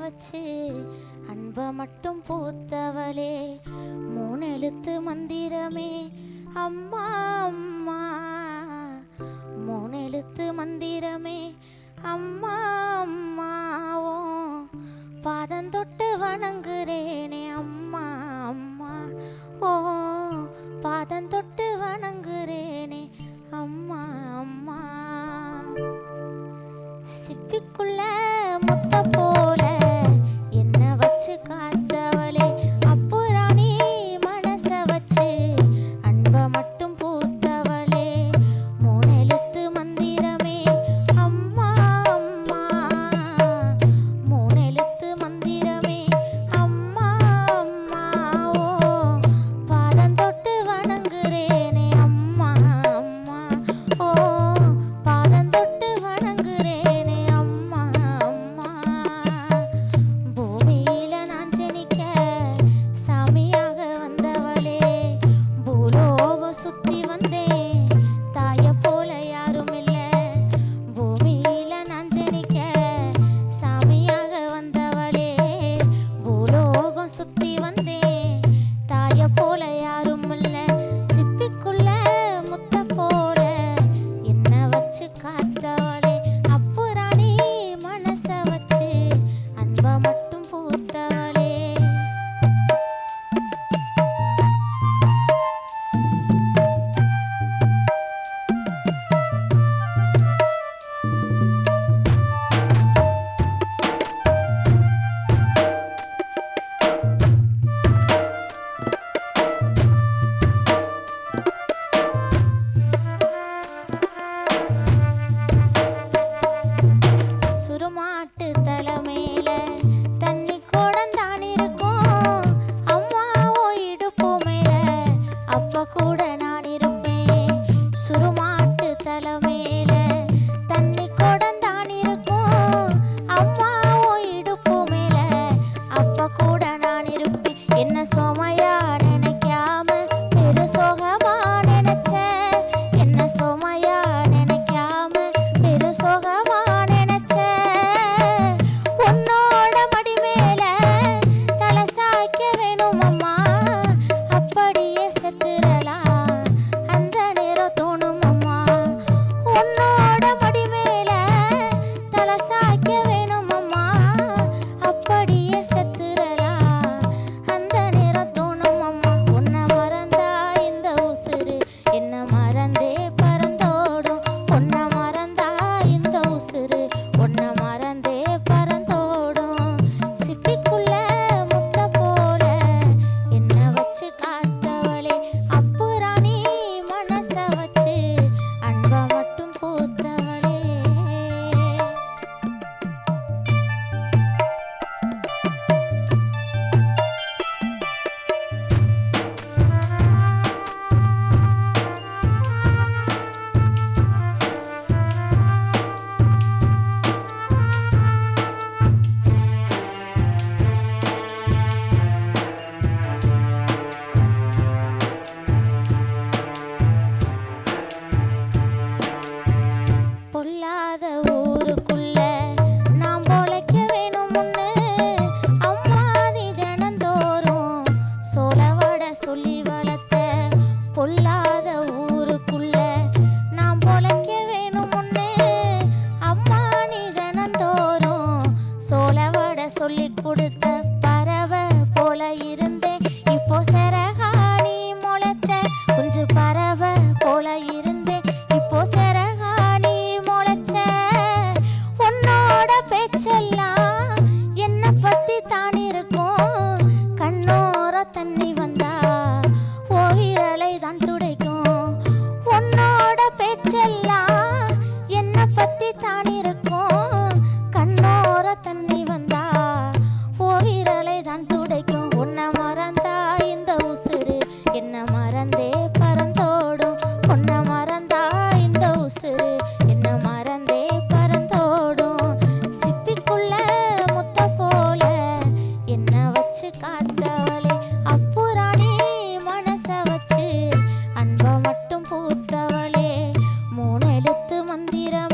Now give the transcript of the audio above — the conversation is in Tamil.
வச்சு அன்ப மட்டும் பூத்தவளே மூணெழுத்து மந்திரமே அம்மா அம்மா மூணெழுத்து மந்திரமே அம்மா அம்மாவோ பாதம் தொட்டு வணங்குறேனே அம்மா அம்மா ஓ பாதம் தொட்டு வணங்குறேனே அம்மா அம்மா சிப்பிக்குள்ள முத்த போல என்ன வச்சு காத்தவளே அப்புறாணி மனச வச்சு அன்ப மட்டும் பூத்தவளே மூணெழுத்து மந்திரமே அம்மா அம்மா மூணெழுத்து மந்திரமே அம்மா அம்மா ஓ பாதம் தொட்டு வணங்குறேனே அம்மா அம்மா ஓ பாதம் தொட்டு வணங்குறேனே அம்மா அம்மா பூமியில நான் ஜனிக்க சாமியாக வந்தவளே பூலோகம் சுத்தி வந்தேன் தாய போல யாரும் இல்ல பூமியில நான் ஜனிக்க சாமியாக வந்தவளே பூலோகம் சுத்தி வந்தேன் தாய போல யாரும் இல்ல சிப்பிக்குள்ள முத்த போல என்ன வச்சு காத்தவளே அப்புறாணி மனச வச்சு அன்ப மட்டும் பூத்தவளே சுருமாட்டு தலைமையில தண்ணி கோடந்தான் இருக்கும் அம்மாவோ இடுப்பு மேல அப்ப கூட நான் இருப்பேன் சுருமாட்டு தலைமையில தண்ணி கோடந்தான் இருக்கும் அம்மாவோ இடுப்பு மேல அப்ப கூட நான் இருப்பேன் என்ன சோமையா நினைக்காம பெரு சோகமா நினைச்ச என்ன சோமையா நினைக்காம பெரு சோகமா நினைச்ச உன்னோட மடி மேல தலை சாய்க்க வேணும் அம்மா அப்படியே செத்துறலாம் அந்த நேரம் தோணும் அம்மா உன்னோட மடி மேல தலை சாய்க்க வேணும் அம்மா அப்படியே செத்துறலாம் அந்த நேரம் தோணும் அம்மா உன்னை மறந்தா இந்த உசுறு என்ன மறந்தே பறந்தோடும் உன்னை மறந்தா இந்த உசுறு உன்னை மறந்தே பறந்தோடும் சிப்பிக்குள்ள முத்த போல என்ன வச்சு காத்தவளே அப்புறாணி மனச வச்சு அன்ப மட்டும் பூத்தவளே பொல்லாத ஊருக்குள்ள நாம் பொழைக்க வேணும் முன்னு அம்மாதி தினந்தோறும் சோளவட சொல்லி வளர்த்த பொல்லாத ஊருக்குள்ள நாம் பொழைக்க வேணும் முன்னு அம்மா நீ தினந்தோறும் சோளவட சொல்லி கொடுத்த பறவை போல இருந்தேன் இப்போ செரகாணி முளைச்ச குஞ்சு பறவை போல இருந்தேன் இப்போ செரகாணி முளைச்ச உன்னோட பேச்செல்லாம் என்ன பத்தி தான் இருக்கும் கண்ணோர தண்ணி வந்தா ஓ விரலை தான் துடைக்கும் உன்னோட பேச்செல்லாம் என்ன பத்தி தான் இருக்கும் கண்ணோர தண்ணி வந்தா ஓ விரலை தான் துடைக்கும் உன்னை மறந்தா இந்த உசுறு என்ன மறந்தே பறந்தோடும் உன்னை மறந்தா இந்த உசுறு என்ன மறந்தே பறந்தோடும் சிப்பிக்குள்ள முத்த போல என்ன வச்சு காத்தவளே அப்புறாணி மனச வச்சு அன்ப மட்டும் பூத்தவளே மூணெழுத்து மந்திரம்